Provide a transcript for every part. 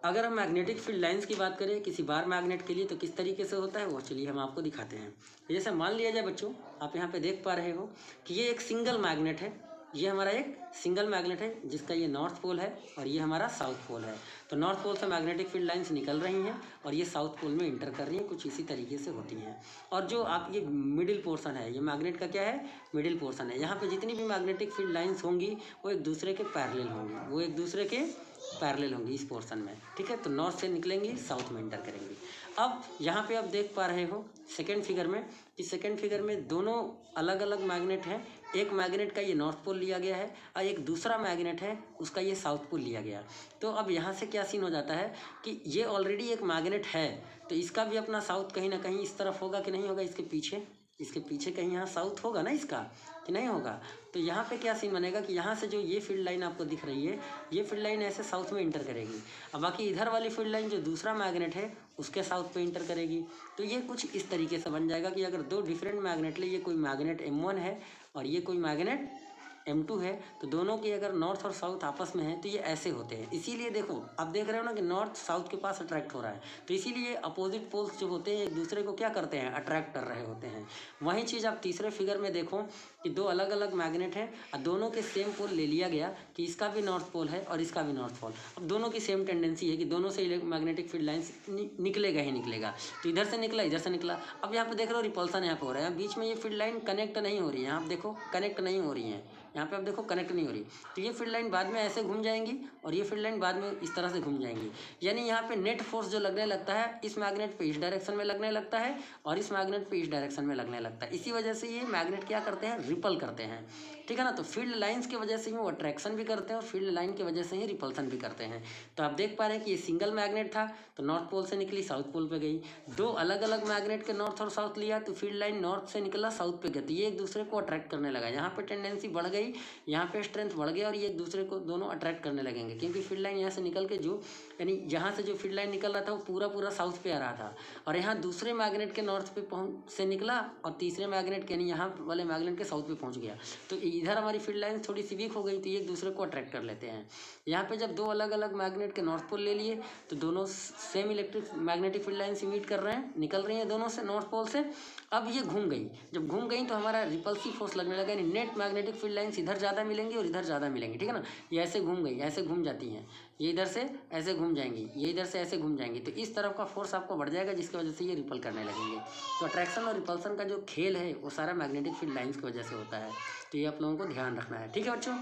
अगर हम magnetic field lines की बात करें किसी बार मैग्नेट के लिए तो किस तरीके से होता है वो चलिए हम आपको दिखाते हैं। जैसे मान लिया जाए बच्चों, आप यहाँ पे देख पा रहे हो कि ये एक सिंगल मैग्नेट है। ये हमारा एक सिंगल मैग्नेट है जिसका ये नॉर्थ पोल है और ये हमारा साउथ पोल है। तो नॉर्थ पोल से मैग्नेटिक फील्ड लाइंस निकल रही हैं और ये साउथ पोल में इंटर कर रही हैं, कुछ इसी तरीके से होती हैं। और जो आप ये मिडिल पोर्शन है, ये मैग्नेट का क्या है, मिडिल पोर्शन है। यहाँ पे जितनी भी मैग्नेटिक फील्ड लाइंस होंगी वो एक दूसरे के पैरेलल होंगी, वो एक दूसरे के पैरेलल होंगी इस पोर्शन में, ठीक है। तो नॉर्थ से निकलेंगी, साउथ में इंटर करेंगी। अब यहाँ पे आप देख पा रहे हो सेकेंड फिगर में कि सेकेंड फिगर में दोनों अलग अलग मैग्नेट हैं। एक मैग्नेट का ये नॉर्थ पोल लिया गया है और एक दूसरा मैग्नेट है उसका ये साउथ पोल लिया गया। तो अब यहाँ से क्या सीन हो जाता है कि ये ऑलरेडी एक मैग्नेट है तो इसका भी अपना साउथ कहीं ना कहीं इस तरफ होगा कि नहीं होगा, इसके पीछे कहीं यहाँ साउथ होगा ना इसका, कि नहीं होगा। तो यहाँ पे क्या सीन बनेगा कि यहाँ से जो ये फील्ड लाइन आपको दिख रही है, ये फील्ड लाइन ऐसे साउथ में इंटर करेगी। अब बाकी इधर वाली फील्ड लाइन जो दूसरा मैग्नेट है उसके साउथ पे इंटर करेगी। तो ये कुछ इस तरीके से बन जाएगा कि अगर दो डिफरेंट मैग्नेट ले, ये कोई मैग्नेट M1 है और ये कोई मैग्नेट M2 है, तो दोनों की अगर नॉर्थ और साउथ आपस में है तो ये ऐसे होते हैं। इसीलिए देखो आप देख रहे हो ना कि नॉर्थ साउथ के पास अट्रैक्ट हो रहा है, तो इसीलिए अपोजिट पोल्स जो होते हैं एक दूसरे को क्या करते हैं, अट्रैक्ट कर रहे होते हैं। वही चीज़ आप तीसरे फिगर में देखो कि दो अलग अलग मैग्नेट हैं और दोनों के सेम पोल ले लिया गया कि इसका भी नॉर्थ पोल है और इसका भी नॉर्थ पोल। अब दोनों की सेम टेंडेंसी है कि दोनों से मैग्नेटिक फील्ड लाइन्स निकलेगा ही निकलेगा। तो इधर से निकला, इधर से निकला। अब यहाँ पे देख रहे हो रिपल्सन यहाँ पे हो रहा है, बीच में ये फील्ड लाइन कनेक्ट नहीं हो रही है। आप देखो कनेक्ट नहीं हो रही है, यहाँ पे आप देखो कनेक्ट नहीं हो रही। तो ये फील्ड लाइन बाद में ऐसे घूम जाएंगी और ये फील्ड लाइन बाद में इस तरह से घूम जाएंगी। यानी यहाँ पे नेट फोर्स जो लगने लगता है इस मैग्नेट पे इस डायरेक्शन में लगने लगता है और इस मैग्नेट पे इस डायरेक्शन में लगने लगता है। इसी वजह से ये मैग्नेट क्या करते हैं, रिपल करते हैं, ठीक है ना। तो फील्ड लाइंस की वजह से ही वो अट्रैक्शन भी करते हैं और फील्ड लाइन की वजह से ही रिपल्सन भी करते हैं। तो आप देख पा रहे हैं कि ये सिंगल मैग्नेट था तो नॉर्थ पोल से निकली साउथ पोल पे गई। दो अलग अलग मैग्नेट के नॉर्थ और साउथ लिया तो फील्ड लाइन नॉर्थ से निकला साउथ पे गया, तो ये एक दूसरे को अट्रैक्ट करने लगा। यहाँ पे टेंडेंसी बढ़ गई, यहाँ पे स्ट्रेंथ बढ़ गया और ये एक दूसरे को दोनों अट्रैक्ट करने लगेंगे क्योंकि फील्ड लाइन यहाँ से निकल के जो यानी यहाँ से जो फील्ड लाइन निकल रहा था वो पूरा पूरा साउथ पे आ रहा था और यहाँ दूसरे मैग्नेट के नॉर्थ पे पहुँच से निकला और तीसरे मैग्नेट के यानी यहाँ वाले मैग्नेट के साउथ पे पहुँच गया। तो इधर हमारी फील्ड लाइन थोड़ी सी वीक हो गई तो ये एक दूसरे को अट्रैक्ट कर लेते हैं। यहाँ पे जब दो अलग अलग मैग्नेट के नॉर्थ पोल ले लिए तो दोनों same electric magnetic field line से मीट कर रहे हैं, निकल रही हैं दोनों से नॉर्थ पोल से। अब ये घूम गई, जब घूम गई तो हमारा रिपल्सिव फोर्स लगने लगा, यानी नेट मैग्नेटिक फील्ड लाइन्स इधर ज़्यादा मिलेंगी और इधर ज़्यादा मिलेंगी, ठीक है ना। ये ऐसे घूम गई, ऐसे घूम जाती हैं, ये इधर से ऐसे घूम जाएंगी, ये इधर से ऐसे घूम जाएंगी। तो इस तरफ का फोर्स आपको बढ़ जाएगा जिसकी वजह से ये रिपल करने लगेंगे। तो अट्रैक्शन और रिपल्सन का जो खेल है वो सारा मैग्नेटिक फील्ड लाइन्स की वजह से होता है। तो ये आप लोगों को ध्यान रखना है, ठीक है बच्चों।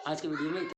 आज के वीडियो में